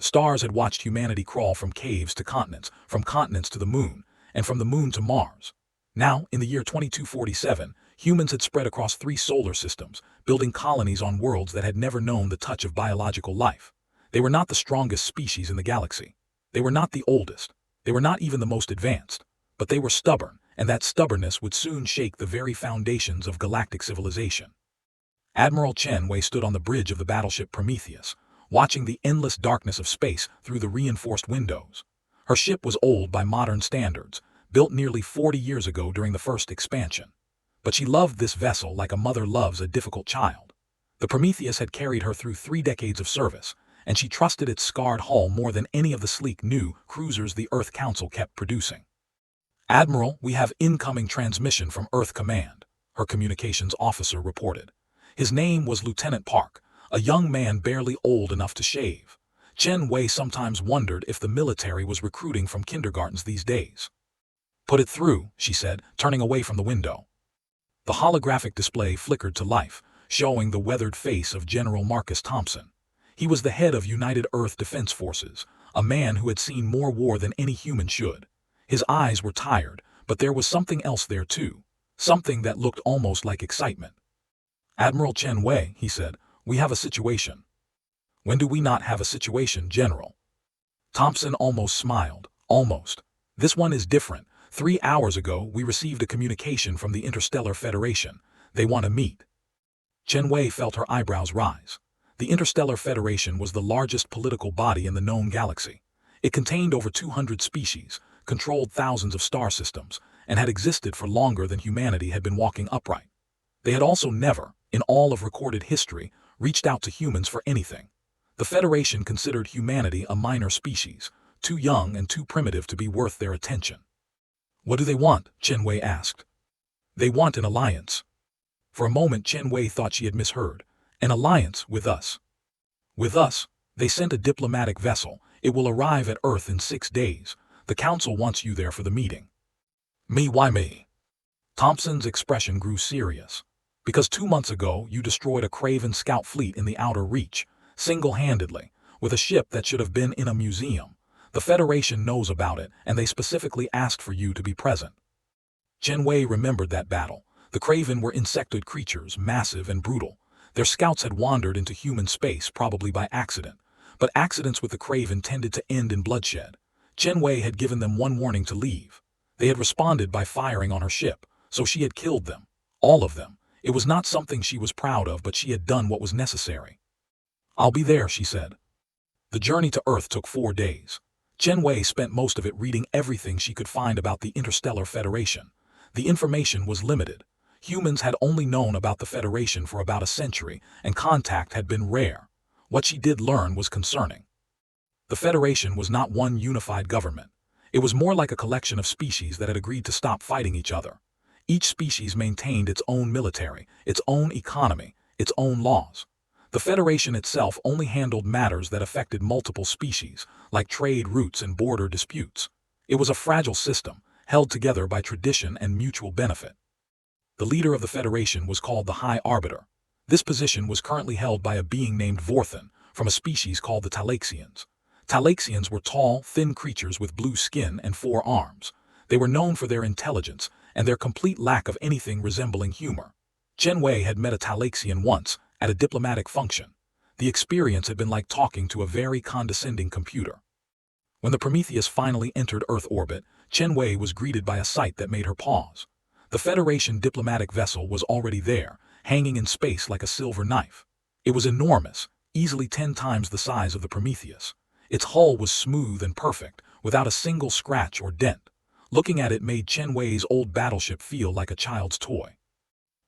Stars had watched humanity crawl from caves to continents, from continents to the moon, and from the moon to Mars. Now, in the year 2247, humans had spread across 3 solar systems, building colonies on worlds that had never known the touch of biological life. They were not the strongest species in the galaxy. They were not the oldest. They were not even the most advanced. But they were stubborn, and that stubbornness would soon shake the very foundations of galactic civilization. Admiral Chen Wei stood on the bridge of the battleship Prometheus, watching the endless darkness of space through the reinforced windows. Her ship was old by modern standards, built nearly 40 years ago during the first expansion. But she loved this vessel like a mother loves a difficult child. The Prometheus had carried her through 3 decades of service, and she trusted its scarred hull more than any of the sleek new cruisers the Earth Council kept producing. "Admiral, we have incoming transmission from Earth Command," her communications officer reported. His name was Lieutenant Park, a young man barely old enough to shave. Chen Wei sometimes wondered if the military was recruiting from kindergartens these days. "Put it through," she said, turning away from the window. The holographic display flickered to life, showing the weathered face of General Marcus Thompson. He was the head of United Earth Defense Forces, a man who had seen more war than any human should. His eyes were tired, but there was something else there too, something that looked almost like excitement. "Admiral Chen Wei," he said, "we have a situation." "When do we not have a situation, General?" Thompson almost smiled. "Almost. This one is different. 3 hours ago, we received a communication from the Interstellar Federation. They want to meet." Chen Wei felt her eyebrows rise. The Interstellar Federation was the largest political body in the known galaxy. It contained over 200 species, controlled thousands of star systems, and had existed for longer than humanity had been walking upright. They had also never, in all of recorded history, reached out to humans for anything. The Federation considered humanity a minor species, too young and too primitive to be worth their attention. "What do they want?" Chen Wei asked. "They want an alliance." For a moment Chen Wei thought she had misheard. "An alliance with us." "With us? They sent a diplomatic vessel. It will arrive at Earth in 6 days. The Council wants you there for the meeting." "Me? Why me?" Thompson's expression grew serious. "Because 2 months ago you destroyed a Craven scout fleet in the Outer Reach, single-handedly, with a ship that should have been in a museum. The Federation knows about it, and they specifically asked for you to be present." Chen Wei remembered that battle. The Craven were insectoid creatures, massive and brutal. Their scouts had wandered into human space, probably by accident. But accidents with the Craven tended to end in bloodshed. Chen Wei had given them one warning to leave. They had responded by firing on her ship, so she had killed them. All of them. It was not something she was proud of, but she had done what was necessary. "I'll be there," she said. The journey to Earth took 4 days. Chen Wei spent most of it reading everything she could find about the Interstellar Federation. The information was limited. Humans had only known about the Federation for about a century, and contact had been rare. What she did learn was concerning. The Federation was not one unified government. It was more like a collection of species that had agreed to stop fighting each other. Each species maintained its own military, its own economy, its own laws. The Federation itself only handled matters that affected multiple species, like trade routes and border disputes. It was a fragile system, held together by tradition and mutual benefit. The leader of the Federation was called the High Arbiter. This position was currently held by a being named Vorthan, from a species called the Talaxians. Talaxians were tall, thin creatures with blue skin and 4 arms. They were known for their intelligence and their complete lack of anything resembling humor. Chen Wei had met a Talaxian once, at a diplomatic function. The experience had been like talking to a very condescending computer. When the Prometheus finally entered Earth orbit, Chen Wei was greeted by a sight that made her pause. The Federation diplomatic vessel was already there, hanging in space like a silver knife. It was enormous, easily 10 times the size of the Prometheus. Its hull was smooth and perfect, without a single scratch or dent. Looking at it made Chen Wei's old battleship feel like a child's toy.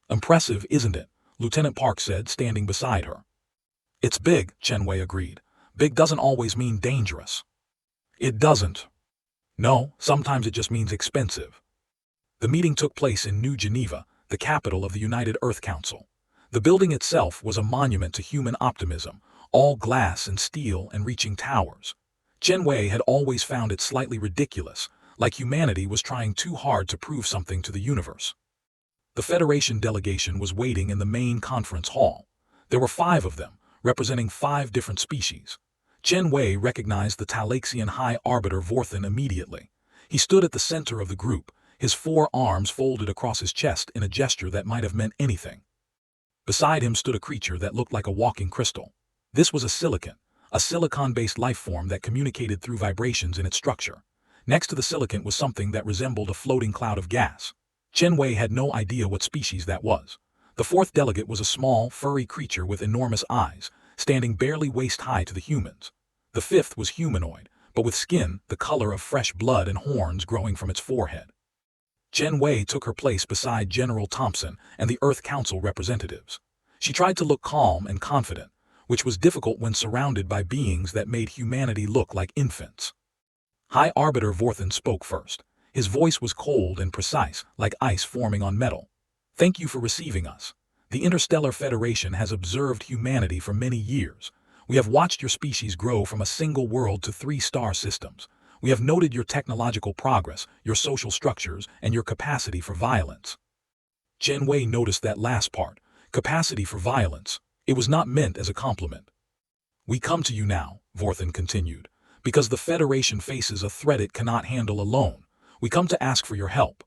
"Impressive, isn't it?" Lieutenant Park said, standing beside her. "It's big," Chen Wei agreed. "Big doesn't always mean dangerous." "It doesn't." "No, sometimes it just means expensive." The meeting took place in New Geneva, the capital of the United Earth Council. The building itself was a monument to human optimism, all glass and steel and reaching towers. Chen Wei had always found it slightly ridiculous, like humanity was trying too hard to prove something to the universe. The Federation delegation was waiting in the main conference hall. There were 5 of them, representing 5 different species. Chen Wei recognized the Talaxian High Arbiter Vorthan immediately. He stood at the center of the group, his 4 arms folded across his chest in a gesture that might have meant anything. Beside him stood a creature that looked like a walking crystal. This was a silicon-based life form that communicated through vibrations in its structure. Next to the silicon was something that resembled a floating cloud of gas. Chen Wei had no idea what species that was. The 4th delegate was a small, furry creature with enormous eyes, standing barely waist-high to the humans. The 5th was humanoid, but with skin the color of fresh blood and horns growing from its forehead. Chen Wei took her place beside General Thompson and the Earth Council representatives. She tried to look calm and confident, which was difficult when surrounded by beings that made humanity look like infants. High Arbiter Vorthan spoke first. His voice was cold and precise, like ice forming on metal. "Thank you for receiving us. The Interstellar Federation has observed humanity for many years. We have watched your species grow from a single world to 3 star systems. We have noted your technological progress, your social structures, and your capacity for violence." Chen Wei noticed that last part, capacity for violence. It was not meant as a compliment. "We come to you now," Vorthan continued, "because the Federation faces a threat it cannot handle alone. We come to ask for your help."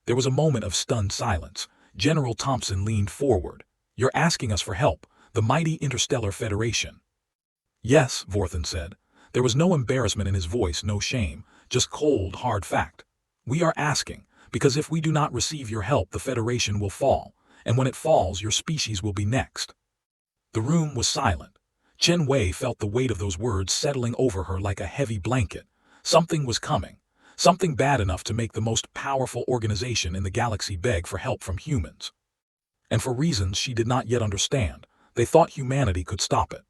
There was a moment of stunned silence. General Thompson leaned forward. "You're asking us for help, the mighty Interstellar Federation." "Yes," Vorthan said. There was no embarrassment in his voice, no shame, just cold, hard fact. "We are asking, because if we do not receive your help the Federation will fall, and when it falls your species will be next." The room was silent. Chen Wei felt the weight of those words settling over her like a heavy blanket. Something was coming. Something bad enough to make the most powerful organization in the galaxy beg for help from humans. And for reasons she did not yet understand, they thought humanity could stop it.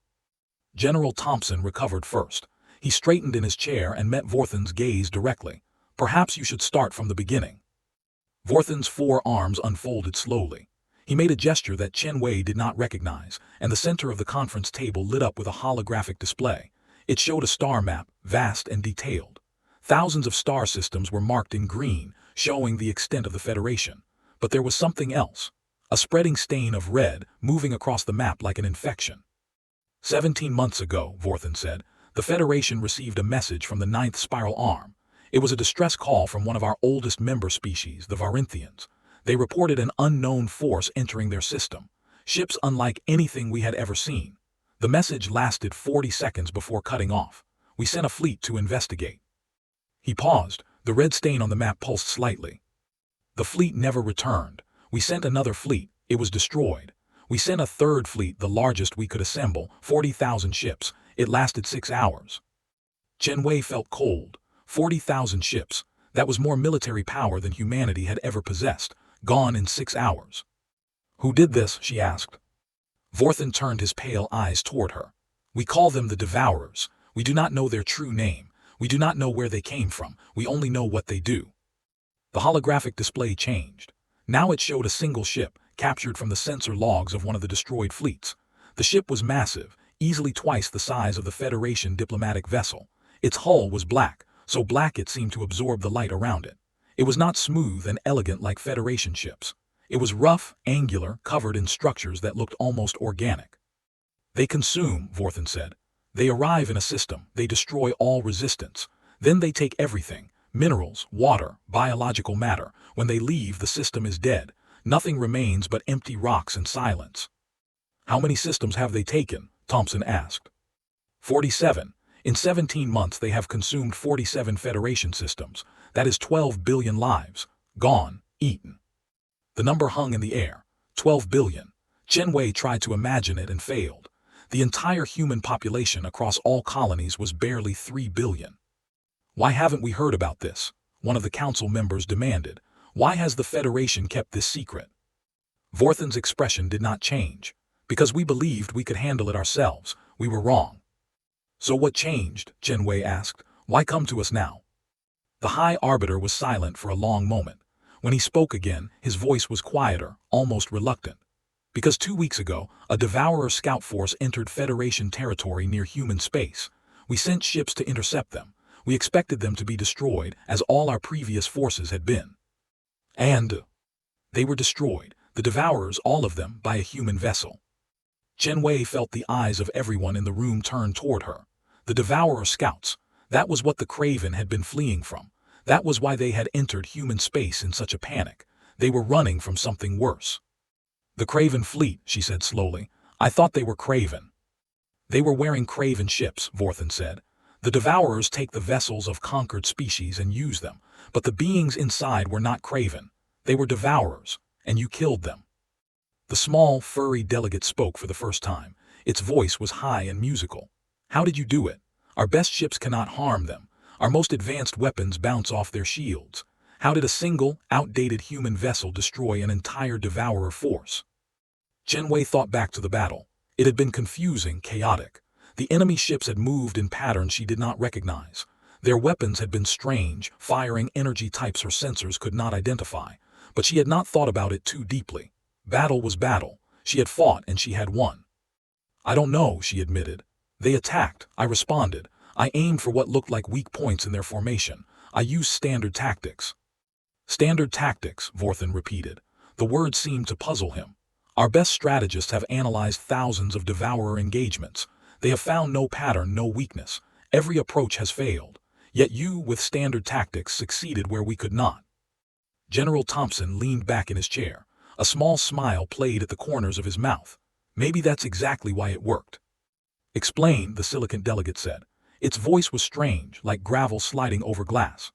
General Thompson recovered first. He straightened in his chair and met Vorthan's gaze directly. "Perhaps you should start from the beginning." Vorthan's 4 arms unfolded slowly. He made a gesture that Chen Wei did not recognize, and the center of the conference table lit up with a holographic display. It showed a star map, vast and detailed. Thousands of star systems were marked in green, showing the extent of the Federation. But there was something else. A spreading stain of red, moving across the map like an infection. 17 months ago, Vorthan said, the Federation received a message from the 9th Spiral Arm. It was a distress call from one of our oldest member species, the Varinthians. They reported an unknown force entering their system. Ships unlike anything we had ever seen. The message lasted 40 seconds before cutting off. We sent a fleet to investigate. He paused. The red stain on the map pulsed slightly. The fleet never returned. We sent another fleet. It was destroyed. We sent a third fleet, the largest we could assemble, 40,000 ships. It lasted 6 hours. Chen Wei felt cold. 40,000 ships. That was more military power than humanity had ever possessed. Gone in 6 hours. Who did this? She asked. Vorthan turned his pale eyes toward her. We call them the Devourers. We do not know their true name. We do not know where they came from. We only know what they do. The holographic display changed. Now it showed a single ship, captured from the sensor logs of one of the destroyed fleets. The ship was massive, easily twice the size of the Federation diplomatic vessel. Its hull was black, so black it seemed to absorb the light around it. It was not smooth and elegant like Federation ships. It was rough, angular, covered in structures that looked almost organic. They consume, Vorthan said. They arrive in a system, they destroy all resistance. Then they take everything, minerals, water, biological matter. When they leave, the system is dead. Nothing remains but empty rocks and silence. How many systems have they taken? Thompson asked. 47. In 17 months they have consumed 47 Federation systems. That is 12 billion lives. Gone, eaten. The number hung in the air. 12 billion. Chen Wei tried to imagine it and failed. The entire human population across all colonies was barely 3 billion. Why haven't we heard about this? One of the council members demanded. Why has the Federation kept this secret? Vorthan's expression did not change. Because we believed we could handle it ourselves. We were wrong. So what changed? Chen Wei asked. Why come to us now? The High Arbiter was silent for a long moment. When he spoke again, his voice was quieter, almost reluctant. Because 2 weeks ago, a Devourer scout force entered Federation territory near human space. We sent ships to intercept them. We expected them to be destroyed, as all our previous forces had been. And they were destroyed, the Devourers, all of them, by a human vessel. Chen Wei felt the eyes of everyone in the room turn toward her. The Devourer scouts. That was what the Craven had been fleeing from. That was why they had entered human space in such a panic. They were running from something worse. The Craven fleet, she said slowly. I thought they were Craven. They were wearing Craven ships, Vorthan said. The Devourers take the vessels of conquered species and use them, but the beings inside were not Craven. They were Devourers, and you killed them. The small, furry delegate spoke for the first time. Its voice was high and musical. How did you do it? Our best ships cannot harm them. Our most advanced weapons bounce off their shields. How did a single, outdated human vessel destroy an entire Devourer force? Chen Wei thought back to the battle. It had been confusing, chaotic. The enemy ships had moved in patterns she did not recognize. Their weapons had been strange, firing energy types her sensors could not identify. But she had not thought about it too deeply. Battle was battle. She had fought and she had won. I don't know, she admitted. They attacked. I responded. I aimed for what looked like weak points in their formation. I used standard tactics. Standard tactics, Vorthan repeated. The word seemed to puzzle him. Our best strategists have analyzed thousands of Devourer engagements. They have found no pattern, no weakness. Every approach has failed. Yet you, with standard tactics, succeeded where we could not. General Thompson leaned back in his chair. A small smile played at the corners of his mouth. Maybe that's exactly why it worked. Explain, the Silicon delegate said. Its voice was strange, like gravel sliding over glass.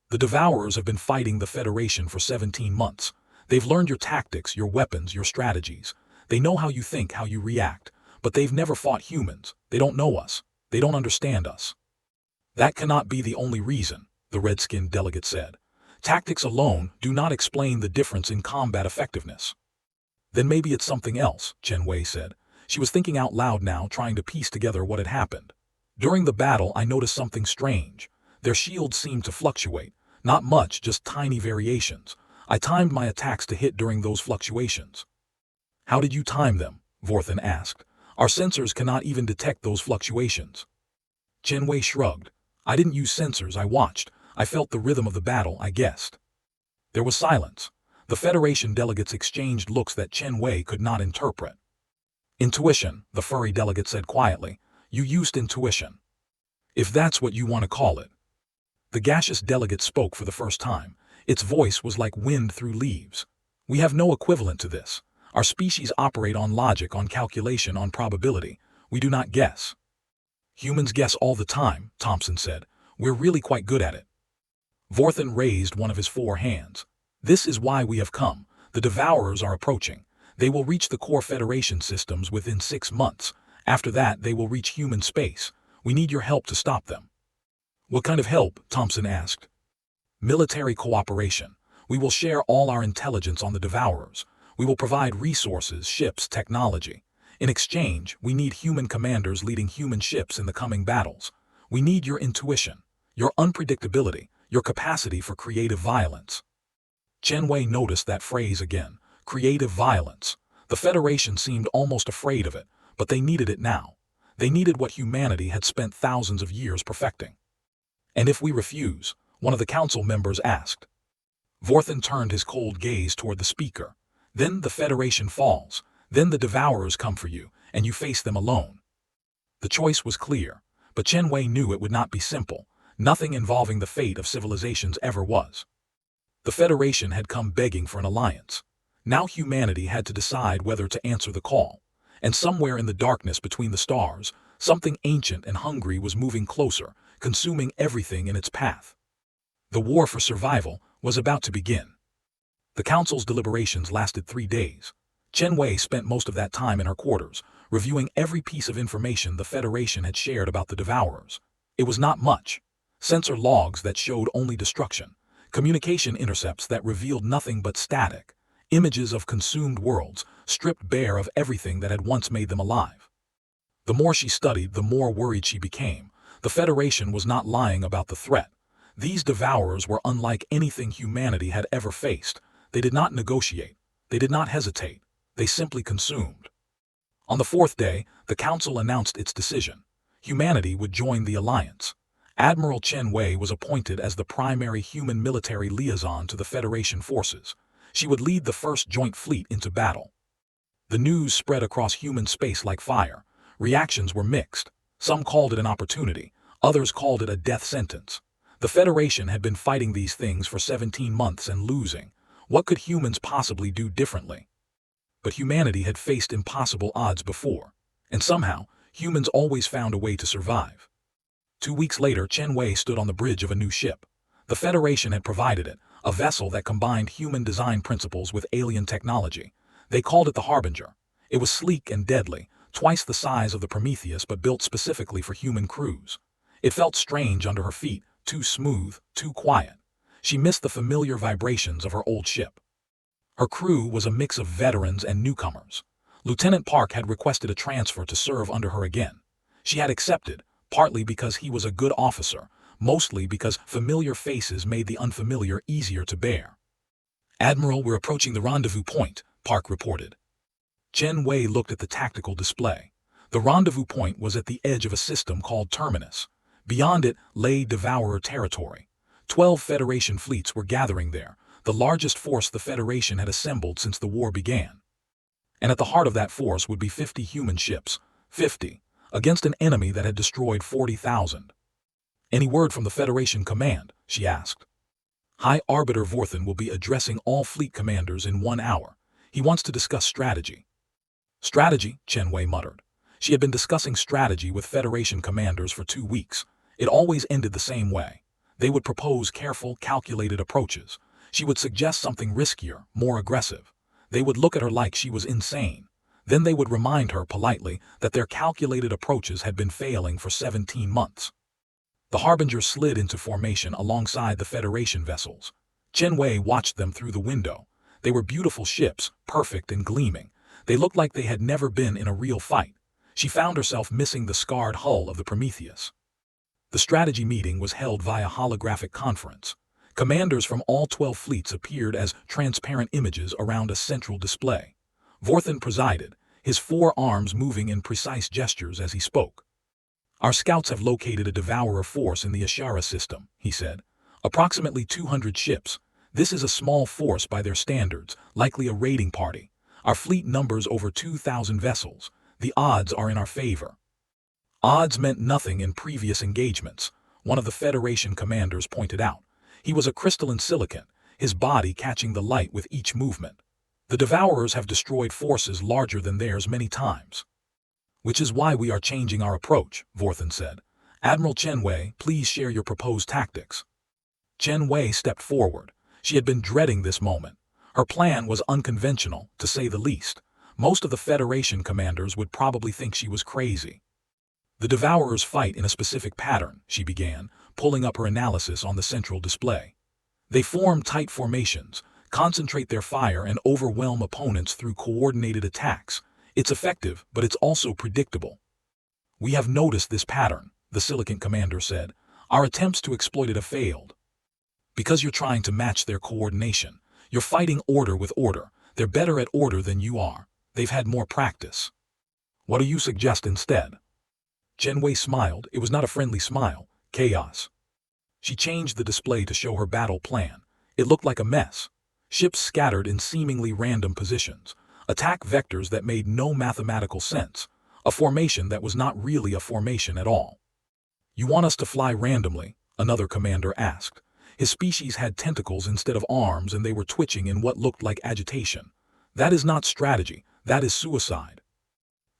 The Devourers have been fighting the Federation for 17 months. They've learned your tactics, your weapons, your strategies. They know how you think, how you react. But they've never fought humans. They don't know us. They don't understand us. That cannot be the only reason, the red-skinned delegate said. Tactics alone do not explain the difference in combat effectiveness. Then maybe it's something else, Chen Wei said. She was thinking out loud now, trying to piece together what had happened. During the battle, I noticed something strange. Their shields seemed to fluctuate. Not much, just tiny variations. I timed my attacks to hit during those fluctuations. How did you time them? Vorthan asked. Our sensors cannot even detect those fluctuations. Chen Wei shrugged. I didn't use sensors, I watched. I felt the rhythm of the battle, I guessed. There was silence. The Federation delegates exchanged looks that Chen Wei could not interpret. Intuition, the furry delegate said quietly. You used intuition. If that's what you want to call it. The gaseous delegate spoke for the first time. Its voice was like wind through leaves. We have no equivalent to this. Our species operate on logic, on calculation, on probability. We do not guess. Humans guess all the time, Thompson said. We're really quite good at it. Vorthan raised one of his 4 hands. This is why we have come. The Devourers are approaching. They will reach the core Federation systems within 6 months. After that, they will reach human space. We need your help to stop them. What kind of help? Thompson asked. Military cooperation. We will share all our intelligence on the Devourers. We will provide resources, ships, technology. In exchange, we need human commanders leading human ships in the coming battles. We need your intuition, your unpredictability, your capacity for creative violence. Chen Wei noticed that phrase again, creative violence. The Federation seemed almost afraid of it, but they needed it now. They needed what humanity had spent thousands of years perfecting. And if we refuse? One of the council members asked. Vorthan turned his cold gaze toward the speaker. Then the Federation falls. Then the Devourers come for you, and you face them alone. The choice was clear, but Chen Wei knew it would not be simple. Nothing involving the fate of civilizations ever was. The Federation had come begging for an alliance. Now humanity had to decide whether to answer the call. And somewhere in the darkness between the stars, something ancient and hungry was moving closer, consuming everything in its path. The war for survival was about to begin. The council's deliberations lasted 3 days. Chen Wei spent most of that time in her quarters, reviewing every piece of information the Federation had shared about the Devourers. It was not much. Sensor logs that showed only destruction, communication intercepts that revealed nothing but static, images of consumed worlds, stripped bare of everything that had once made them alive. The more she studied, the more worried she became. The Federation was not lying about the threat. These Devourers were unlike anything humanity had ever faced. They did not negotiate. They did not hesitate. They simply consumed. On the 4th day, the Council announced its decision. Humanity would join the alliance. Admiral Chen Wei was appointed as the primary human military liaison to the Federation forces. She would lead the first joint fleet into battle. The news spread across human space like fire. Reactions were mixed. Some called it an opportunity, others called it a death sentence. The Federation had been fighting these things for 17 months and losing. What could humans possibly do differently? But humanity had faced impossible odds before, and somehow, humans always found a way to survive. 2 weeks later, Chen Wei stood on the bridge of a new ship. The Federation had provided it, a vessel that combined human design principles with alien technology. They called it the Harbinger. It was sleek and deadly, twice the size of the Prometheus but built specifically for human crews. It felt strange under her feet, too smooth, too quiet. She missed the familiar vibrations of her old ship. Her crew was a mix of veterans and newcomers. Lieutenant Park had requested a transfer to serve under her again. She had accepted, partly because he was a good officer, mostly because familiar faces made the unfamiliar easier to bear. "Admiral, we're approaching the rendezvous point," Park reported. Chen Wei looked at the tactical display. The rendezvous point was at the edge of a system called Terminus. Beyond it lay Devourer territory. 12 Federation fleets were gathering there, the largest force the Federation had assembled since the war began. And at the heart of that force would be 50 human ships, 50, against an enemy that had destroyed 40,000. "Any word from the Federation command?" she asked. "High Arbiter Vorthen will be addressing all fleet commanders in 1 hour. He wants to discuss strategy." "Strategy," Chen Wei muttered. She had been discussing strategy with Federation commanders for 2 weeks. It always ended the same way. They would propose careful, calculated approaches. She would suggest something riskier, more aggressive. They would look at her like she was insane. Then they would remind her politely that their calculated approaches had been failing for 17 months. The Harbinger slid into formation alongside the Federation vessels. Chen Wei watched them through the window. They were beautiful ships, perfect and gleaming. They looked like they had never been in a real fight. She found herself missing the scarred hull of the Prometheus. The strategy meeting was held via holographic conference. Commanders from all 12 fleets appeared as transparent images around a central display. Vorthen presided, his 4 arms moving in precise gestures as he spoke. "Our scouts have located a Devourer force in the Ashara system," he said. "Approximately 200 ships. This is a small force by their standards, likely a raiding party. Our fleet numbers over 2,000 vessels. The odds are in our favor." Odds meant nothing in previous engagements, one of the Federation commanders pointed out. He was a crystalline silicate, his body catching the light with each movement. "The Devourers have destroyed forces larger than theirs many times. Which is why we are changing our approach," Vorthen said. "Admiral Chen Wei, please share your proposed tactics." Chen Wei stepped forward. She had been dreading this moment. Her plan was unconventional, to say the least. Most of the Federation commanders would probably think she was crazy. "The Devourers fight in a specific pattern," she began, pulling up her analysis on the central display. "They form tight formations, concentrate their fire and overwhelm opponents through coordinated attacks. It's effective, but it's also predictable." "We have noticed this pattern," the Silicon commander said. "Our attempts to exploit it have failed." "Because you're trying to match their coordination. You're fighting order with order. They're better at order than you are. They've had more practice." "What do you suggest instead?" Chen Wei smiled. It was not a friendly smile. Chaos. She changed the display to show her battle plan. It looked like a mess. Ships scattered in seemingly random positions. Attack vectors that made no mathematical sense. A formation that was not really a formation at all. "You want us to fly randomly?" another commander asked. His species had tentacles instead of arms and they were twitching in what looked like agitation. "That is not strategy. That is suicide."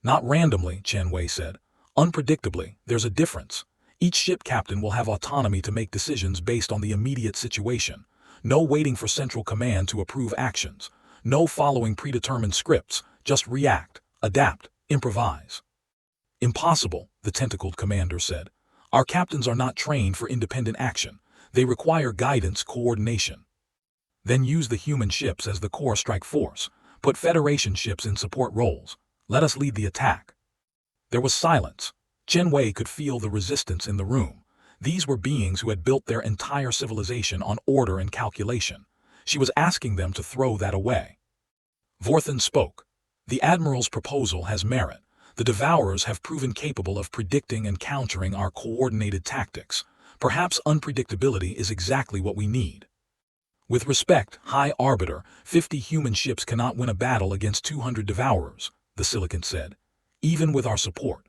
"Not randomly," Chen Wei said. "Unpredictably, there's a difference. Each ship captain will have autonomy to make decisions based on the immediate situation. No waiting for central command to approve actions. No following predetermined scripts. Just react, adapt, improvise." "Impossible," the tentacled commander said. "Our captains are not trained for independent action. They require guidance, coordination." "Then use the human ships as the core strike force. Put Federation ships in support roles. Let us lead the attack." There was silence. Chen Wei could feel the resistance in the room. These were beings who had built their entire civilization on order and calculation. She was asking them to throw that away. Vorthen spoke. "The Admiral's proposal has merit. The Devourers have proven capable of predicting and countering our coordinated tactics. Perhaps unpredictability is exactly what we need." "With respect, High Arbiter, 50 human ships cannot win a battle against 200 Devourers," the Silicant said. "Even with our support."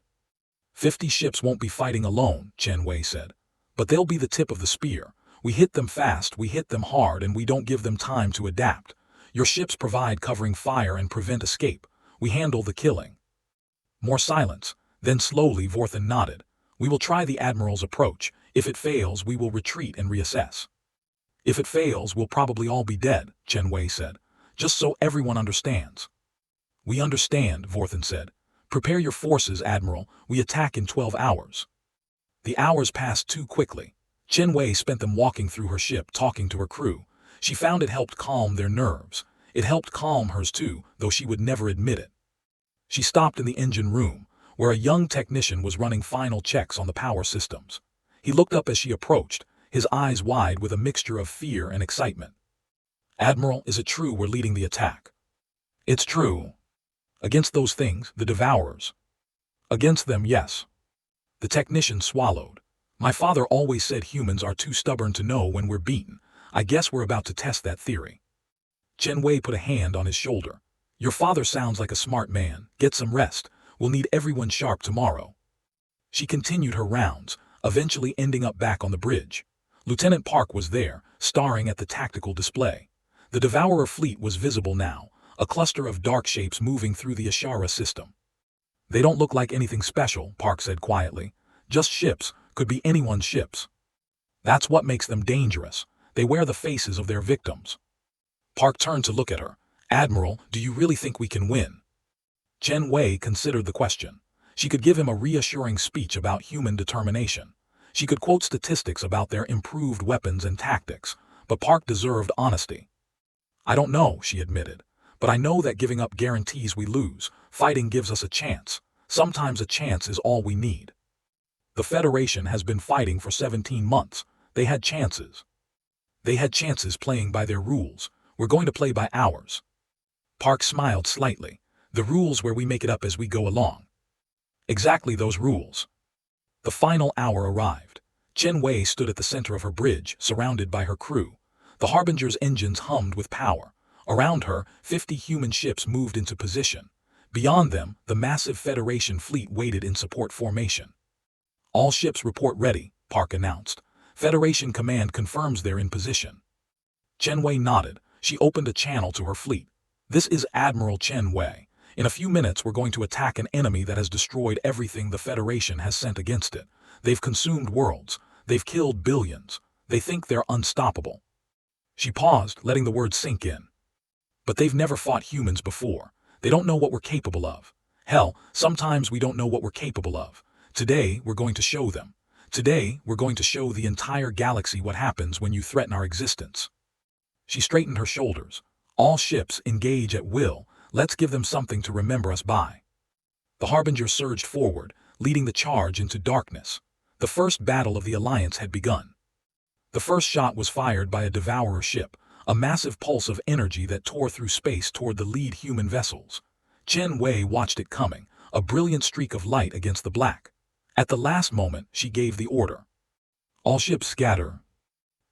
50 ships won't be fighting alone, Chen Wei said. But they'll be the tip of the spear. We hit them fast, we hit them hard, and we don't give them time to adapt. Your ships provide covering fire and prevent escape. We handle the killing. More silence. Then slowly Vorthan nodded. We will try the Admiral's approach. If it fails, we will retreat and reassess. If it fails, we'll probably all be dead, Chen Wei said. Just so everyone understands. We understand, Vorthan said. Prepare your forces, Admiral. We attack in 12 hours. The hours passed too quickly. Chen Wei spent them walking through her ship, talking to her crew. She found it helped calm their nerves. It helped calm hers too, though she would never admit it. She stopped in the engine room, where a young technician was running final checks on the power systems. He looked up as she approached, his eyes wide with a mixture of fear and excitement. Admiral, is it true we're leading the attack? It's true. Against those things, the Devourers. Against them, yes. The technician swallowed. My father always said humans are too stubborn to know when we're beaten. I guess we're about to test that theory. Chen Wei put a hand on his shoulder. Your father sounds like a smart man. Get some rest. We'll need everyone sharp tomorrow. She continued her rounds, eventually ending up back on the bridge. Lieutenant Park was there, staring at the tactical display. The Devourer fleet was visible now, a cluster of dark shapes moving through the Ashara system. They don't look like anything special, Park said quietly. Just ships, could be anyone's ships. That's what makes them dangerous. They wear the faces of their victims. Park turned to look at her. Admiral, do you really think we can win? Chen Wei considered the question. She could give him a reassuring speech about human determination. She could quote statistics about their improved weapons and tactics, but Park deserved honesty. I don't know, she admitted, but I know that giving up guarantees we lose. Fighting gives us a chance. Sometimes a chance is all we need. The Federation has been fighting for 17 months. They had chances. They had chances playing by their rules. We're going to play by ours. Park smiled slightly. The rules where we make it up as we go along. Exactly those rules. The final hour arrived. Chen Wei stood at the center of her bridge, surrounded by her crew. The Harbinger's engines hummed with power. Around her, 50 human ships moved into position. Beyond them, the massive Federation fleet waited in support formation. All ships report ready, Park announced. Federation command confirms they're in position. Chen Wei nodded. She opened a channel to her fleet. This is Admiral Chen Wei. In a few minutes we're going to attack an enemy that has destroyed everything the Federation has sent against it. They've consumed worlds. They've killed billions. They think they're unstoppable. She paused, letting the words sink in. But they've never fought humans before. They don't know what we're capable of. Hell, sometimes we don't know what we're capable of. Today, we're going to show them. Today, we're going to show the entire galaxy what happens when you threaten our existence. She straightened her shoulders. All ships engage at will. Let's give them something to remember us by. The Harbinger surged forward, leading the charge into darkness. The first battle of the Alliance had begun. The first shot was fired by a Devourer ship, a massive pulse of energy that tore through space toward the lead human vessels. Chen Wei watched it coming, a brilliant streak of light against the black. At the last moment, she gave the order. All ships scatter.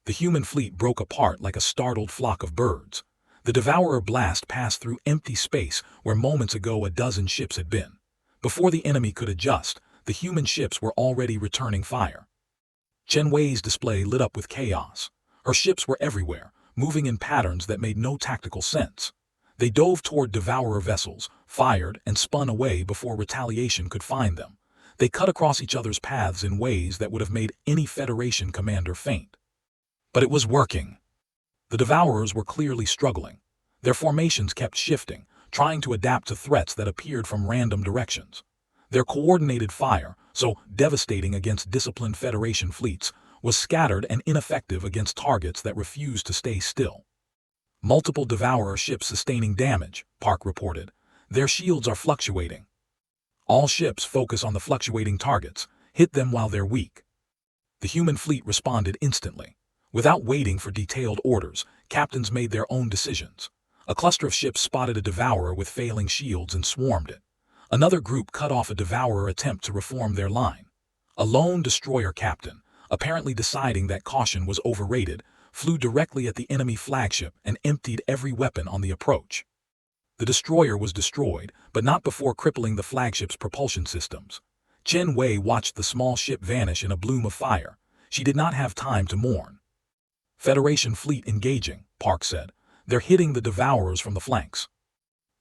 The human fleet broke apart like a startled flock of birds. The Devourer blast passed through empty space where moments ago a dozen ships had been. Before the enemy could adjust, the human ships were already returning fire. Chen Wei's display lit up with chaos. Her ships were everywhere, moving in patterns that made no tactical sense. They dove toward Devourer vessels, fired, and spun away before retaliation could find them. They cut across each other's paths in ways that would have made any Federation commander faint. But it was working. The Devourers were clearly struggling. Their formations kept shifting, trying to adapt to threats that appeared from random directions. Their coordinated fire, so devastating against disciplined Federation fleets, was scattered and ineffective against targets that refused to stay still. Multiple Devourer ships sustaining damage, Park reported. Their shields are fluctuating. All ships focus on the fluctuating targets, hit them while they're weak. The human fleet responded instantly. Without waiting for detailed orders, captains made their own decisions. A cluster of ships spotted a Devourer with failing shields and swarmed it. Another group cut off a Devourer attempt to reform their line. A lone destroyer captain, apparently deciding that caution was overrated, flew directly at the enemy flagship and emptied every weapon on the approach. The destroyer was destroyed, but not before crippling the flagship's propulsion systems. Chen Wei watched the small ship vanish in a bloom of fire. She did not have time to mourn. Federation fleet engaging, Park said. They're hitting the Devourers from the flanks.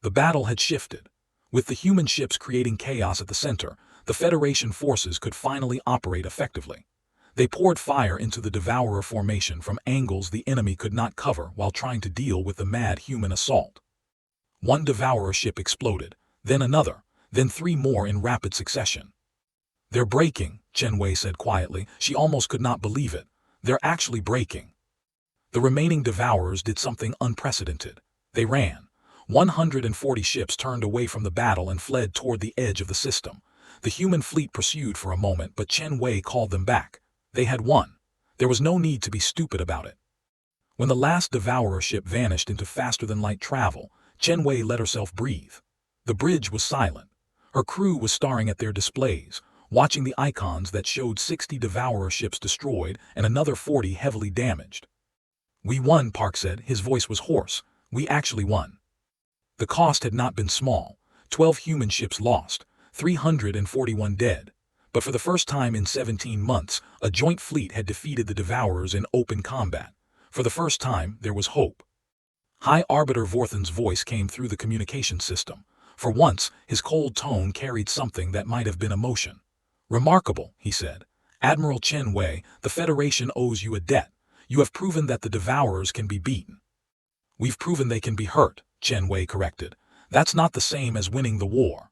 The battle had shifted. With the human ships creating chaos at the center, the Federation forces could finally operate effectively. They poured fire into the Devourer formation from angles the enemy could not cover while trying to deal with the mad human assault. One Devourer ship exploded, then another, then 3 more in rapid succession. They're breaking, Chen Wei said quietly. She almost could not believe it. They're actually breaking. The remaining Devourers did something unprecedented. They ran. 140 ships turned away from the battle and fled toward the edge of the system. The human fleet pursued for a moment, but Chen Wei called them back. They had won. There was no need to be stupid about it. When the last Devourer ship vanished into faster-than-light travel, Chen Wei let herself breathe. The bridge was silent. Her crew was staring at their displays, watching the icons that showed 60 Devourer ships destroyed and another 40 heavily damaged. "We won," Park said. His voice was hoarse. "We actually won." The cost had not been small. 12 human ships lost, 341 dead. But for the first time in 17 months, a joint fleet had defeated the Devourers in open combat. For the first time, there was hope. High Arbiter Vorthen's voice came through the communication system. For once, his cold tone carried something that might have been emotion. "Remarkable," he said. "Admiral Chen Wei, the Federation owes you a debt. You have proven that the Devourers can be beaten." "We've proven they can be hurt," Chen Wei corrected. "That's not the same as winning the war."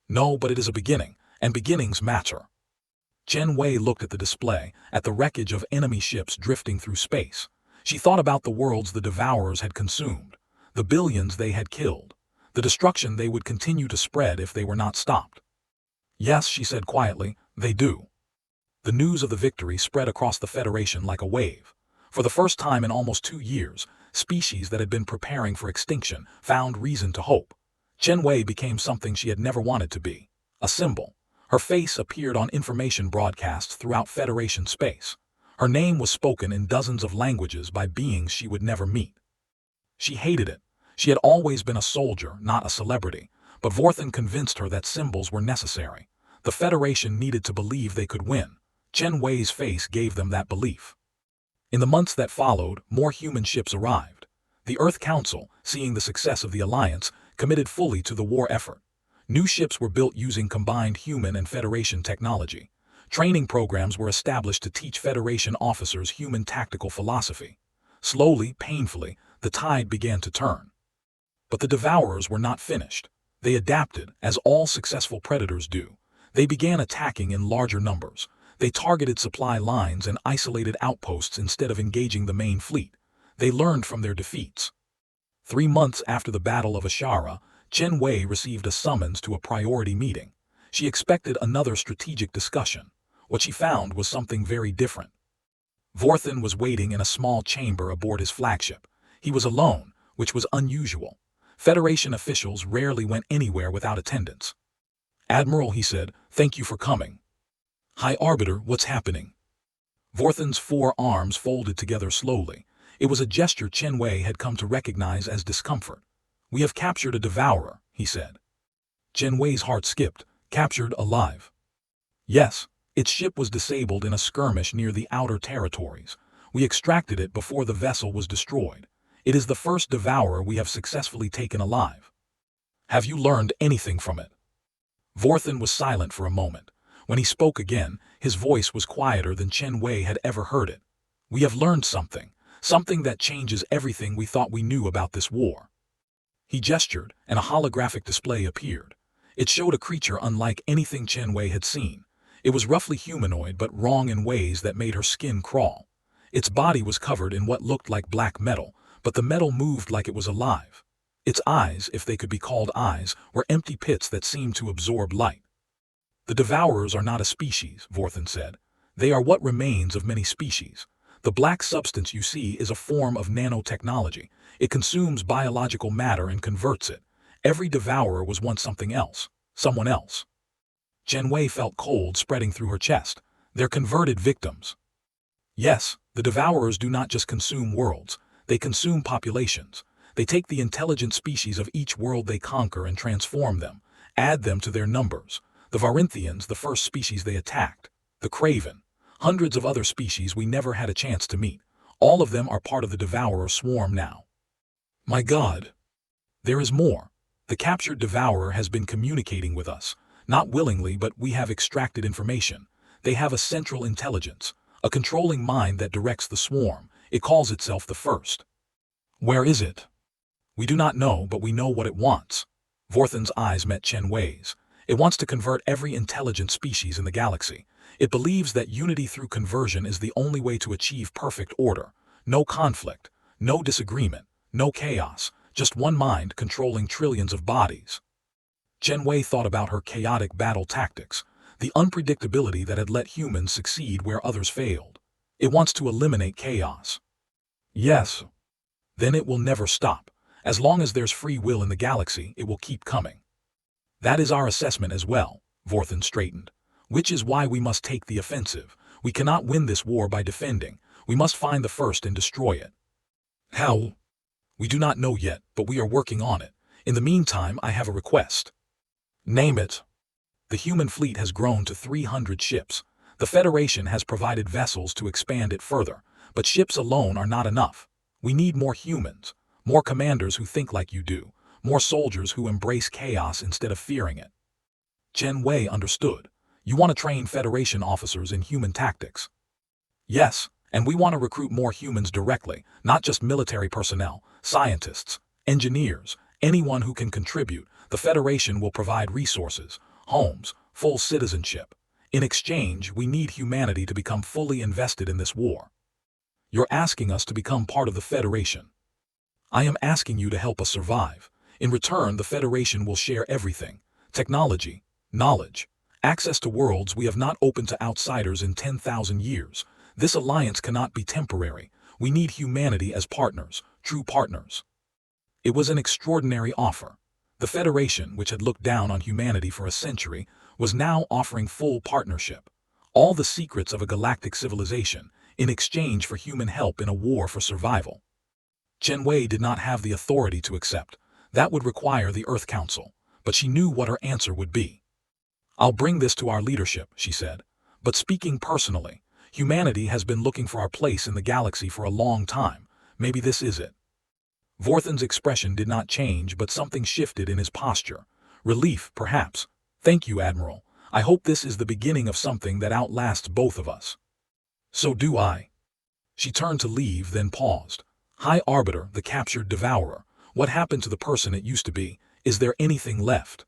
"No, but it is a beginning, and beginnings matter." Chen Wei looked at the display, at the wreckage of enemy ships drifting through space. She thought about the worlds the Devourers had consumed, the billions they had killed, the destruction they would continue to spread if they were not stopped. "Yes," she said quietly, "they do." The news of the victory spread across the Federation like a wave. For the first time in almost 2 years, species that had been preparing for extinction found reason to hope. Chen Wei became something she had never wanted to be, a symbol. Her face appeared on information broadcasts throughout Federation space. Her name was spoken in dozens of languages by beings she would never meet. She hated it. She had always been a soldier, not a celebrity, but Vorthen convinced her that symbols were necessary. The Federation needed to believe they could win. Chen Wei's face gave them that belief. In the months that followed, more human ships arrived. The Earth Council, seeing the success of the Alliance, committed fully to the war effort. New ships were built using combined human and Federation technology. Training programs were established to teach Federation officers human tactical philosophy. Slowly, painfully, the tide began to turn. But the Devourers were not finished. They adapted, as all successful predators do. They began attacking in larger numbers. They targeted supply lines and isolated outposts instead of engaging the main fleet. They learned from their defeats. 3 months after the Battle of Ashara, Chen Wei received a summons to a priority meeting. She expected another strategic discussion. What she found was something very different. Vorthen was waiting in a small chamber aboard his flagship. He was alone, which was unusual. Federation officials rarely went anywhere without attendants. "Admiral," he said, "thank you for coming." "High Arbiter, what's happening?" Vorthen's 4 arms folded together slowly. It was a gesture Chen Wei had come to recognize as discomfort. "We have captured a Devourer," he said. Chen Wei's heart skipped. "Captured alive?" "Yes. Its ship was disabled in a skirmish near the outer territories. We extracted it before the vessel was destroyed. It is the first Devourer we have successfully taken alive." "Have you learned anything from it?" Vorthen was silent for a moment. When he spoke again, his voice was quieter than Chen Wei had ever heard it. "We have learned something. Something that changes everything we thought we knew about this war." He gestured, and a holographic display appeared. It showed a creature unlike anything Chen Wei had seen. It was roughly humanoid but wrong in ways that made her skin crawl. Its body was covered in what looked like black metal, but the metal moved like it was alive. Its eyes, if they could be called eyes, were empty pits that seemed to absorb light. "The Devourers are not a species," Vorthen said. "They are what remains of many species. The black substance you see is a form of nanotechnology. It consumes biological matter and converts it. Every Devourer was once something else, someone else." Chen Wei felt cold spreading through her chest. "They're converted victims." "Yes, the Devourers do not just consume worlds, they consume populations. They take the intelligent species of each world they conquer and transform them, add them to their numbers. The Varinthians, the first species they attacked. The Craven. Hundreds of other species we never had a chance to meet. All of them are part of the Devourer swarm now. My God! There is more. The captured Devourer has been communicating with us. Not willingly, but we have extracted information. They have a central intelligence, a controlling mind that directs the swarm. It calls itself the First. Where is it? We do not know, but we know what it wants. Vorthan's eyes met Chen Wei's. It wants to convert every intelligent species in the galaxy. It believes that unity through conversion is the only way to achieve perfect order. No conflict, no disagreement, no chaos, just one mind controlling trillions of bodies. Chen Wei thought about her chaotic battle tactics, the unpredictability that had let humans succeed where others failed. It wants to eliminate chaos. Yes. Then it will never stop. As long as there's free will in the galaxy, it will keep coming. That is our assessment as well, Vorthan straightened. Which is why we must take the offensive. We cannot win this war by defending. We must find the First and destroy it. How? We do not know yet, but we are working on it. In the meantime, I have a request. Name it. The human fleet has grown to 300 ships. The Federation has provided vessels to expand it further, but ships alone are not enough. We need more humans, more commanders who think like you do, more soldiers who embrace chaos instead of fearing it. Chen Wei understood. You want to train Federation officers in human tactics. Yes, and we want to recruit more humans directly, not just military personnel, scientists, engineers, anyone who can contribute. The Federation will provide resources, homes, full citizenship. In exchange, we need humanity to become fully invested in this war. You're asking us to become part of the Federation. I am asking you to help us survive. In return, the Federation will share everything: technology, knowledge, access to worlds we have not opened to outsiders in 10,000 years. This alliance cannot be temporary. We need humanity as partners, true partners. It was an extraordinary offer. The Federation, which had looked down on humanity for a century, was now offering full partnership. All the secrets of a galactic civilization, in exchange for human help in a war for survival. Chen Wei did not have the authority to accept. That would require the Earth Council, but she knew what her answer would be. I'll bring this to our leadership, she said. But speaking personally, humanity has been looking for our place in the galaxy for a long time. Maybe this is it. Vorthan's expression did not change, but something shifted in his posture. Relief, perhaps. Thank you, Admiral. I hope this is the beginning of something that outlasts both of us. So do I. She turned to leave, then paused. High Arbiter, the captured Devourer. What happened to the person it used to be? Is there anything left?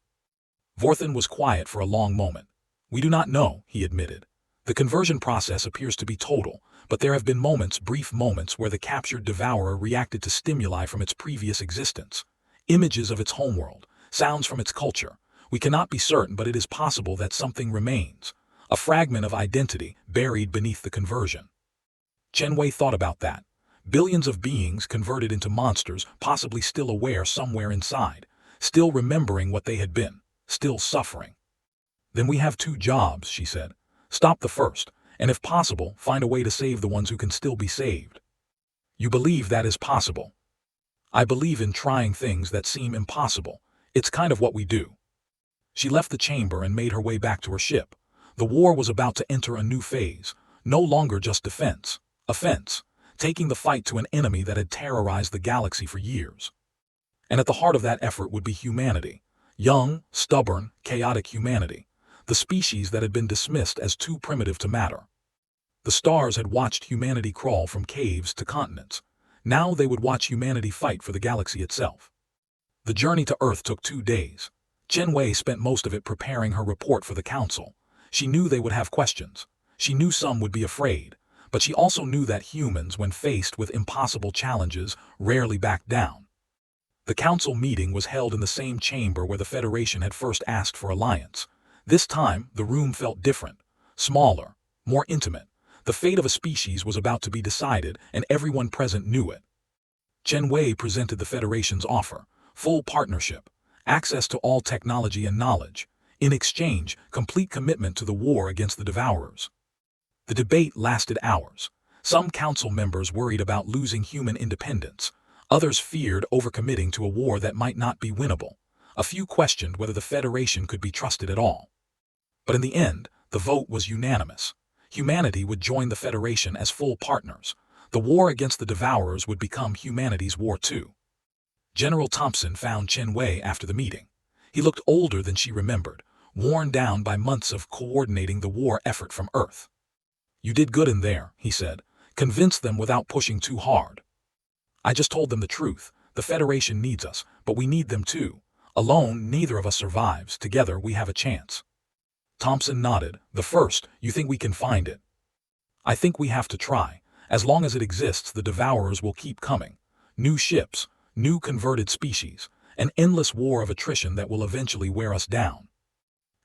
Vorthan was quiet for a long moment. We do not know, he admitted. The conversion process appears to be total, but there have been moments, brief moments, where the captured Devourer reacted to stimuli from its previous existence. Images of its homeworld, sounds from its culture. We cannot be certain, but it is possible that something remains. A fragment of identity buried beneath the conversion. Chen Wei thought about that. Billions of beings converted into monsters, possibly still aware somewhere inside, still remembering what they had been, still suffering. Then we have two jobs, she said. Stop the First, and if possible, find a way to save the ones who can still be saved. You believe that is possible? I believe in trying things that seem impossible. It's kind of what we do. She left the chamber and made her way back to her ship. The war was about to enter a new phase, no longer just defense, offense, taking the fight to an enemy that had terrorized the galaxy for years. And at the heart of that effort would be humanity. Young, stubborn, chaotic humanity. The species that had been dismissed as too primitive to matter. The stars had watched humanity crawl from caves to continents. Now they would watch humanity fight for the galaxy itself. The journey to Earth took 2 days. Chen Wei spent most of it preparing her report for the Council. She knew they would have questions. She knew some would be afraid. But she also knew that humans, when faced with impossible challenges, rarely backed down. The Council meeting was held in the same chamber where the Federation had first asked for alliance. This time, the room felt different, smaller, more intimate. The fate of a species was about to be decided, and everyone present knew it. Chen Wei presented the Federation's offer: full partnership, access to all technology and knowledge. In exchange, complete commitment to the war against the Devourers. The debate lasted hours. Some council members worried about losing human independence. Others feared overcommitting to a war that might not be winnable. A few questioned whether the Federation could be trusted at all. But in the end, the vote was unanimous. Humanity would join the Federation as full partners. The war against the Devourers would become humanity's war too. General Thompson found Chen Wei after the meeting. He looked older than she remembered, worn down by months of coordinating the war effort from Earth. "You did good in there," he said. "Convince them without pushing too hard." "I just told them the truth. The Federation needs us, but we need them too. Alone, neither of us survives. Together, we have a chance." Thompson nodded. "The first, you think we can find it?" "I think we have to try. As long as it exists, the Devourers will keep coming. New ships, new converted species, an endless war of attrition that will eventually wear us down.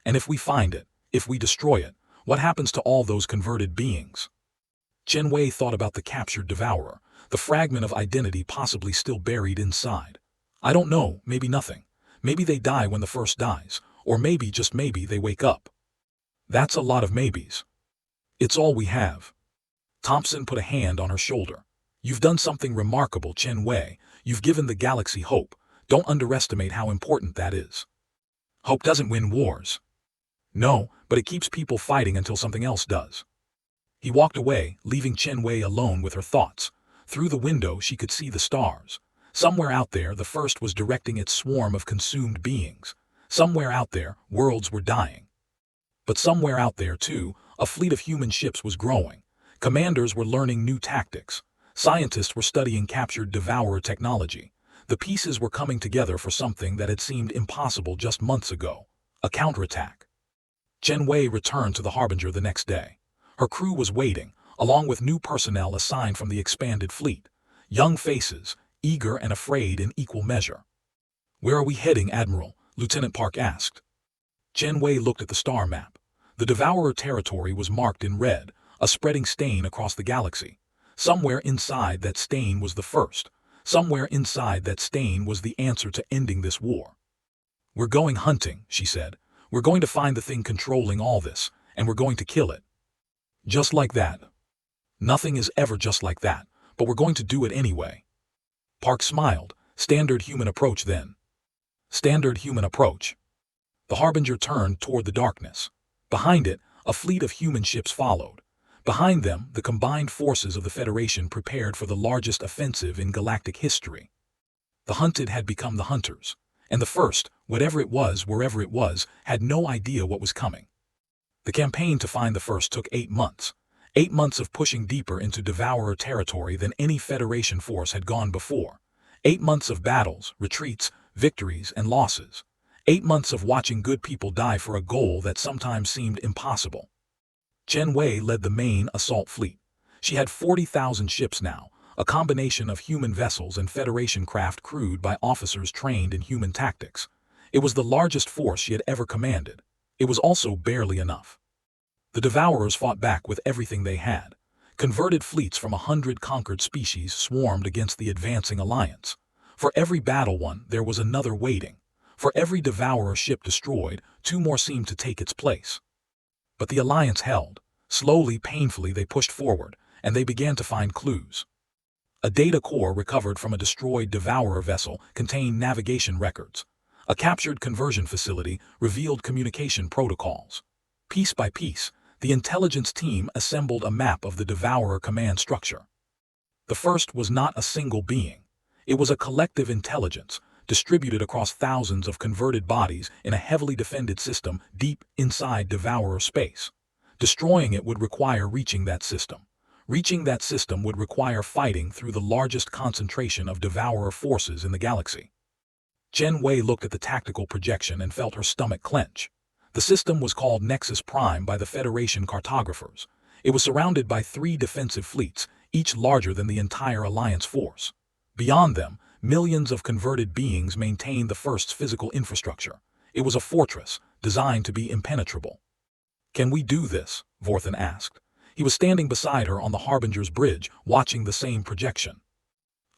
And if we find it, if we destroy it, what happens to all those converted beings?" Chen Wei thought about the captured Devourer, the fragment of identity possibly still buried inside. "I don't know, maybe nothing. Maybe they die when the first dies, or maybe, just maybe, they wake up." "That's a lot of maybes." "It's all we have." Thompson put a hand on her shoulder. "You've done something remarkable, Chen Wei. You've given the galaxy hope. Don't underestimate how important that is." "Hope doesn't win wars." "No, but it keeps people fighting until something else does." He walked away, leaving Chen Wei alone with her thoughts. Through the window she could see the stars. Somewhere out there the first was directing its swarm of consumed beings. Somewhere out there worlds were dying. But somewhere out there too, a fleet of human ships was growing. Commanders were learning new tactics. Scientists were studying captured Devourer technology. The pieces were coming together for something that had seemed impossible just months ago. A counterattack. Chen Wei returned to the Harbinger the next day. Her crew was waiting, along with new personnel assigned from the expanded fleet. Young faces, eager and afraid in equal measure. "Where are we heading, Admiral?" Lieutenant Park asked. Chen Wei looked at the star map. The Devourer territory was marked in red, a spreading stain across the galaxy. Somewhere inside that stain was the first. Somewhere inside that stain was the answer to ending this war. "We're going hunting," she said. "We're going to find the thing controlling all this, and we're going to kill it." "Just like that." "Nothing is ever just like that, but we're going to do it anyway." Park smiled. "Standard human approach then." "Standard human approach." The Harbinger turned toward the darkness. Behind it, a fleet of human ships followed. Behind them, the combined forces of the Federation prepared for the largest offensive in galactic history. The hunted had become the hunters, and the first, whatever it was, wherever it was, had no idea what was coming. The campaign to find the first took 8 months. 8 months of pushing deeper into Devourer territory than any Federation force had gone before. 8 months of battles, retreats, victories, and losses. 8 months of watching good people die for a goal that sometimes seemed impossible. Chen Wei led the main assault fleet. She had 40,000 ships now, a combination of human vessels and Federation craft crewed by officers trained in human tactics. It was the largest force she had ever commanded. It was also barely enough. The Devourers fought back with everything they had. Converted fleets from 100 conquered species swarmed against the advancing alliance. For every battle won, there was another waiting. For every Devourer ship destroyed, 2 more seemed to take its place. But the alliance held. Slowly, painfully, they pushed forward, and they began to find clues. A data core recovered from a destroyed Devourer vessel contained navigation records. A captured conversion facility revealed communication protocols. Piece by piece, the intelligence team assembled a map of the Devourer command structure. The first was not a single being. It was a collective intelligence, distributed across thousands of converted bodies in a heavily defended system deep inside Devourer space. Destroying it would require reaching that system. Reaching that system would require fighting through the largest concentration of Devourer forces in the galaxy. Chen Wei looked at the tactical projection and felt her stomach clench. The system was called Nexus Prime by the Federation cartographers. It was surrounded by 3 defensive fleets, each larger than the entire Alliance force. Beyond them, millions of converted beings maintained the first's physical infrastructure. It was a fortress, designed to be impenetrable. "Can we do this?" Vorthan asked. He was standing beside her on the Harbinger's bridge, watching the same projection.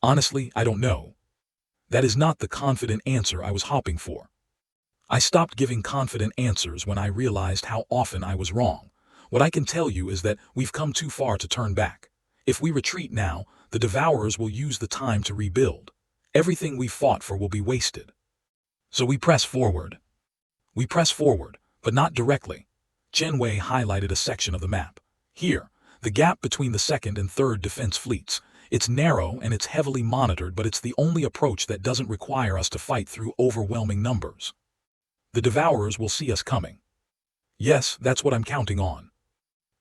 "Honestly, I don't know. That is not the confident answer I was hoping for." "I stopped giving confident answers when I realized how often I was wrong. What I can tell you is that we've come too far to turn back. If we retreat now, the Devourers will use the time to rebuild. Everything we fought for will be wasted. So we press forward. We press forward, but not directly. Chen Wei highlighted a section of the map. Here, the gap between the second and third defense fleets. It's narrow and it's heavily monitored, but it's the only approach that doesn't require us to fight through overwhelming numbers. The Devourers will see us coming. Yes, that's what I'm counting on.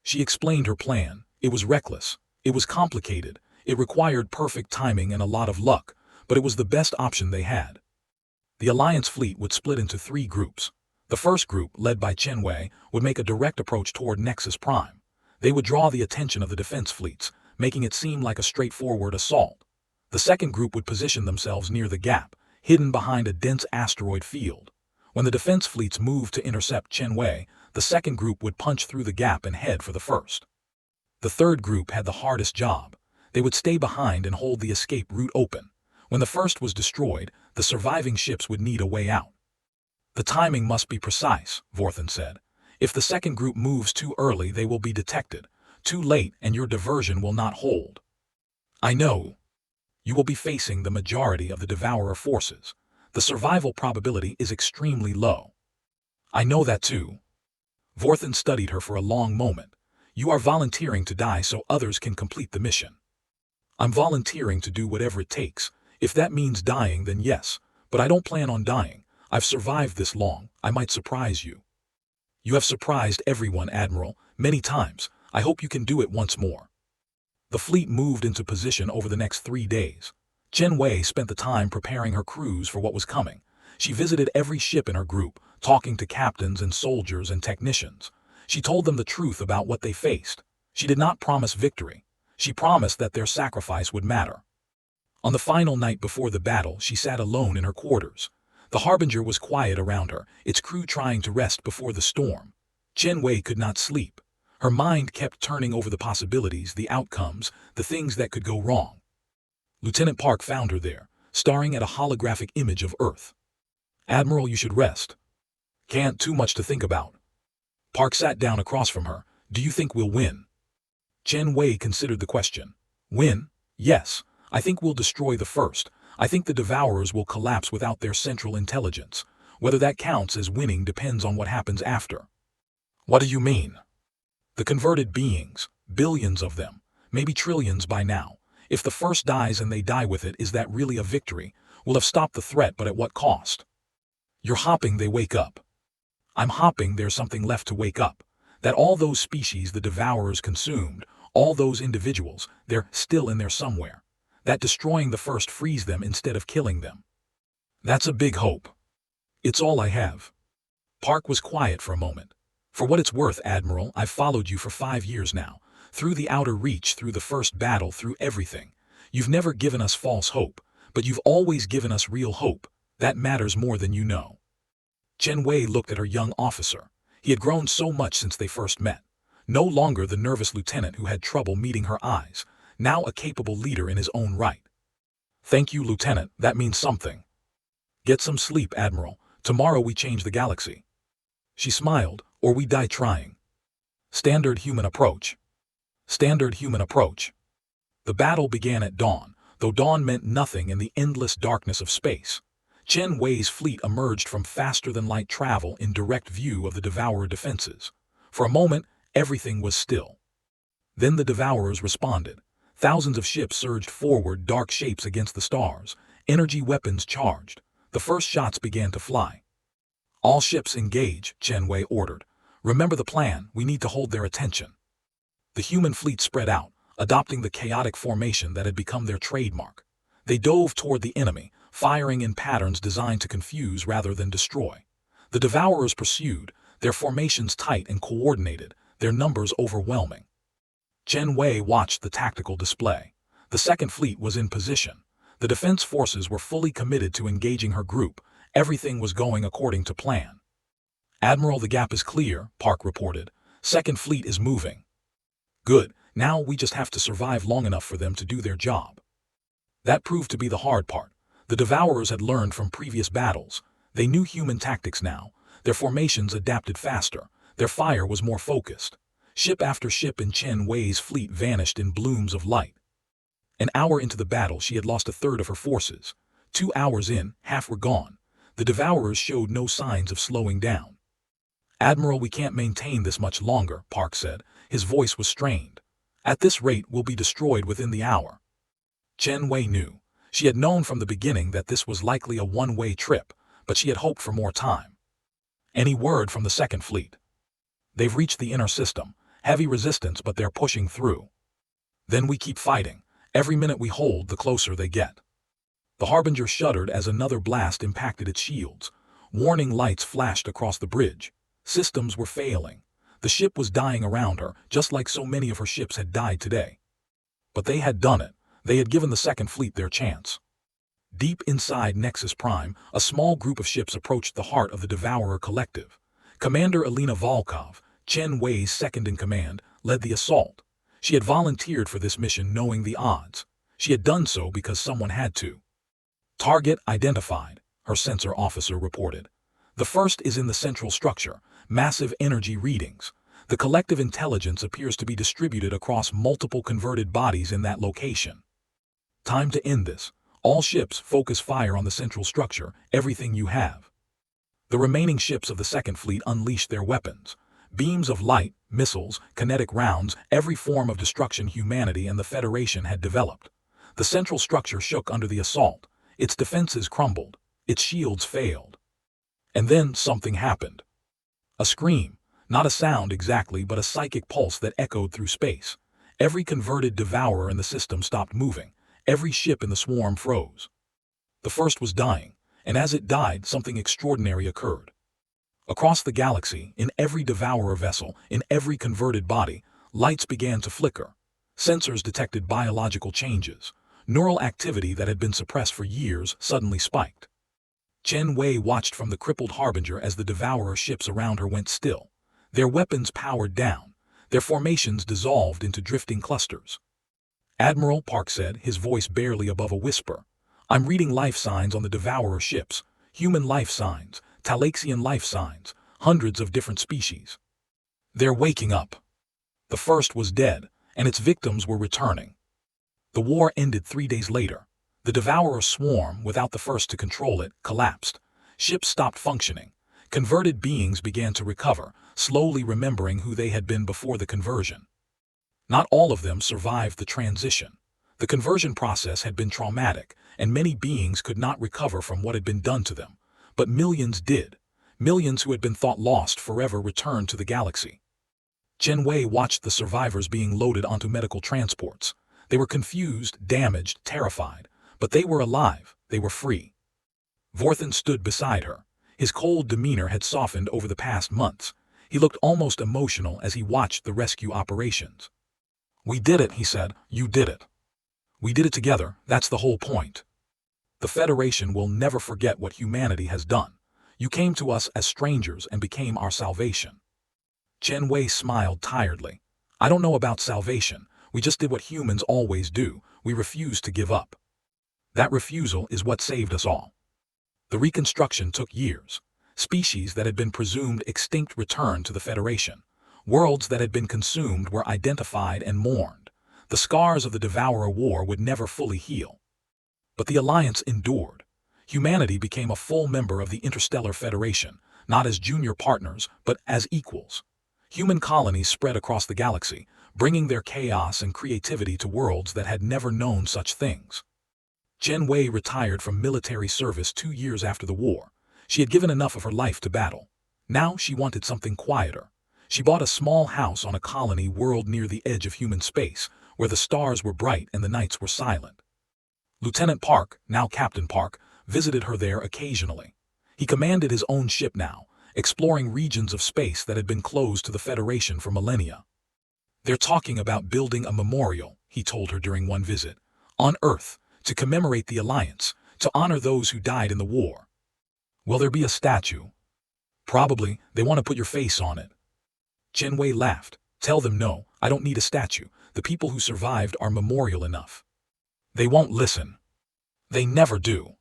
She explained her plan. It was reckless. It was complicated. It required perfect timing and a lot of luck, but it was the best option they had. The Alliance fleet would split into 3 groups. The first group, led by Chen Wei, would make a direct approach toward Nexus Prime. They would draw the attention of the defense fleets, making it seem like a straightforward assault. The second group would position themselves near the gap, hidden behind a dense asteroid field. When the defense fleets moved to intercept Chen Wei, the second group would punch through the gap and head for the first. The third group had the hardest job. They would stay behind and hold the escape route open. When the first was destroyed, the surviving ships would need a way out. The timing must be precise, Vorthan said. If the second group moves too early, they will be detected. Too late, and your diversion will not hold. I know. You will be facing the majority of the Devourer forces. The survival probability is extremely low. I know that too. Vorthan studied her for a long moment. You are volunteering to die so others can complete the mission. I'm volunteering to do whatever it takes. If that means dying, then yes, but I don't plan on dying. I've survived this long. I might surprise you. You have surprised everyone, Admiral, many times. I hope you can do it once more. The fleet moved into position over the next 3 days. Chen Wei spent the time preparing her crews for what was coming. She visited every ship in her group, talking to captains and soldiers and technicians. She told them the truth about what they faced. She did not promise victory. She promised that their sacrifice would matter. On the final night before the battle, she sat alone in her quarters. The Harbinger was quiet around her, its crew trying to rest before the storm. Chen Wei could not sleep. Her mind kept turning over the possibilities, the outcomes, the things that could go wrong. Lieutenant Park found her there, staring at a holographic image of Earth. Admiral, you should rest. Can't, too much to think about. Park sat down across from her. Do you think we'll win? Chen Wei considered the question. Win? Yes. I think we'll destroy the first. I think the Devourers will collapse without their central intelligence. Whether that counts as winning depends on what happens after. What do you mean? The converted beings, billions of them, maybe trillions by now. If the first dies and they die with it, is that really a victory? We'll have stopped the threat, but at what cost? You're hopping, they wake up. I'm hopping, there's something left to wake up. That all those species the Devourers consumed, all those individuals, they're still in there somewhere. That destroying the first frees them instead of killing them. That's a big hope. It's all I have. Park was quiet for a moment. For what it's worth, Admiral, I've followed you for 5 years now. Through the outer reach, through the first battle, through everything. You've never given us false hope, but you've always given us real hope. That matters more than you know. Chen Wei looked at her young officer. He had grown so much since they first met. No longer the nervous lieutenant who had trouble meeting her eyes. Now a capable leader in his own right. Thank you, Lieutenant, that means something. Get some sleep, Admiral. Tomorrow we change the galaxy. She smiled, or we die trying. Standard human approach. Standard human approach. The battle began at dawn, though dawn meant nothing in the endless darkness of space. Chen Wei's fleet emerged from faster-than-light travel in direct view of the Devourer defenses. For a moment, everything was still. Then the Devourers responded. Thousands of ships surged forward, dark shapes against the stars, energy weapons charged. The first shots began to fly. All ships engage, Chen Wei ordered. Remember the plan, we need to hold their attention. The human fleet spread out, adopting the chaotic formation that had become their trademark. They dove toward the enemy, firing in patterns designed to confuse rather than destroy. The Devourers pursued, their formations tight and coordinated, their numbers overwhelming. Chen Wei watched the tactical display. The second fleet was in position. The defense forces were fully committed to engaging her group. Everything was going according to plan. Admiral, the gap is clear, Park reported. Second fleet is moving. Good, now we just have to survive long enough for them to do their job. That proved to be the hard part. The Devourers had learned from previous battles. They knew human tactics now. Their formations adapted faster. Their fire was more focused. Ship after ship in Chen Wei's fleet vanished in blooms of light. An hour into the battle, she had lost a third of her forces. 2 hours in, half were gone. The Devourers showed no signs of slowing down. "Admiral, we can't maintain this much longer," Park said. His voice was strained. "At this rate, we'll be destroyed within the hour." Chen Wei knew. She had known from the beginning that this was likely a one-way trip, but she had hoped for more time. "Any word from the Second Fleet?" "They've reached the inner system. Heavy resistance, but they're pushing through." "Then we keep fighting. Every minute we hold, the closer they get." The Harbinger shuddered as another blast impacted its shields. Warning lights flashed across the bridge. Systems were failing. The ship was dying around her, just like so many of her ships had died today. But they had done it. They had given the Second Fleet their chance. Deep inside Nexus Prime, a small group of ships approached the heart of the Devourer Collective. Commander Alina Volkov, Chen Wei's second-in-command, led the assault. She had volunteered for this mission knowing the odds. She had done so because someone had to. "Target identified," her sensor officer reported. "The first is in the central structure, massive energy readings. The collective intelligence appears to be distributed across multiple converted bodies in that location. Time to end this. All ships focus fire on the central structure, everything you have." The remaining ships of the Second Fleet unleashed their weapons. Beams of light, missiles, kinetic rounds, every form of destruction humanity and the Federation had developed. The central structure shook under the assault. Its defenses crumbled. Its shields failed. And then something happened. A scream. Not a sound exactly, but a psychic pulse that echoed through space. Every converted devourer in the system stopped moving. Every ship in the swarm froze. The first was dying, and as it died, something extraordinary occurred. Across the galaxy, in every devourer vessel, in every converted body, lights began to flicker. Sensors detected biological changes. Neural activity that had been suppressed for years suddenly spiked. Chen Wei watched from the crippled Harbinger as the devourer ships around her went still. Their weapons powered down. Their formations dissolved into drifting clusters. "Admiral," Park said, his voice barely above a whisper, "I'm reading life signs on the devourer ships. Human life signs, Talaxian life signs, hundreds of different species. They're waking up." The first was dead, and its victims were returning. The war ended 3 days later. The devourer swarm, without the first to control it, collapsed. Ships stopped functioning. Converted beings began to recover, slowly remembering who they had been before the conversion. Not all of them survived the transition. The conversion process had been traumatic, and many beings could not recover from what had been done to them. But millions did. Millions who had been thought lost forever returned to the galaxy. Chen Wei watched the survivors being loaded onto medical transports. They were confused, damaged, terrified, but they were alive, they were free. Vorthan stood beside her. His cold demeanor had softened over the past months. He looked almost emotional as he watched the rescue operations. "We did it," he said. "You did it. We did it together, that's the whole point. The Federation will never forget what humanity has done. You came to us as strangers and became our salvation." Chen Wei smiled tiredly. "I don't know about salvation. We just did what humans always do. We refused to give up. That refusal is what saved us all." The reconstruction took years. Species that had been presumed extinct returned to the Federation. Worlds that had been consumed were identified and mourned. The scars of the Devourer War would never fully heal. But the Alliance endured. Humanity became a full member of the Interstellar Federation, not as junior partners, but as equals. Human colonies spread across the galaxy, bringing their chaos and creativity to worlds that had never known such things. Chen Wei retired from military service 2 years after the war. She had given enough of her life to battle. Now she wanted something quieter. She bought a small house on a colony world near the edge of human space, where the stars were bright and the nights were silent. Lieutenant Park, now Captain Park, visited her there occasionally. He commanded his own ship now, exploring regions of space that had been closed to the Federation for millennia. "They're talking about building a memorial," he told her during one visit, "on Earth, to commemorate the Alliance, to honor those who died in the war." "Will there be a statue?" "Probably. They want to put your face on it." Chen Wei laughed. "Tell them no, I don't need a statue. The people who survived are memorial enough." "They won't listen." "They never do."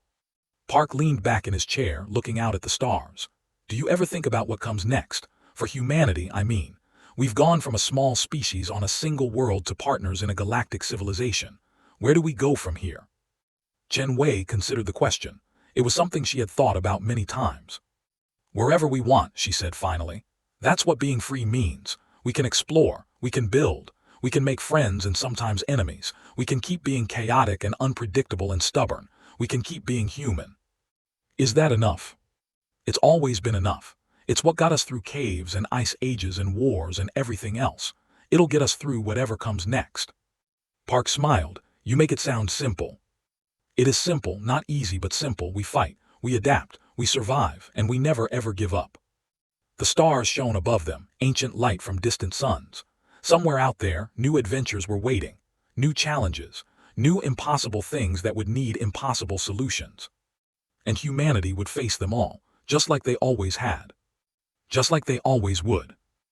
Park leaned back in his chair, looking out at the stars. "Do you ever think about what comes next? For humanity, I mean. We've gone from a small species on a single world to partners in a galactic civilization. Where do we go from here?" Chen Wei considered the question. It was something she had thought about many times. "Wherever we want," she said finally. That's what being free means. We can explore, we can build, we can make friends and sometimes enemies, we can keep being chaotic and unpredictable and stubborn, we can keep being human. Is that enough? It's always been enough. It's what got us through caves and ice ages and wars and everything else. It'll get us through whatever comes next. Park smiled. You make it sound simple. It is simple, not easy but simple. We fight, we adapt, we survive, and we never ever give up. The stars shone above them, ancient light from distant suns. Somewhere out there, new adventures were waiting, new challenges, new impossible things that would need impossible solutions. And humanity would face them all, just like they always had. Just like they always would.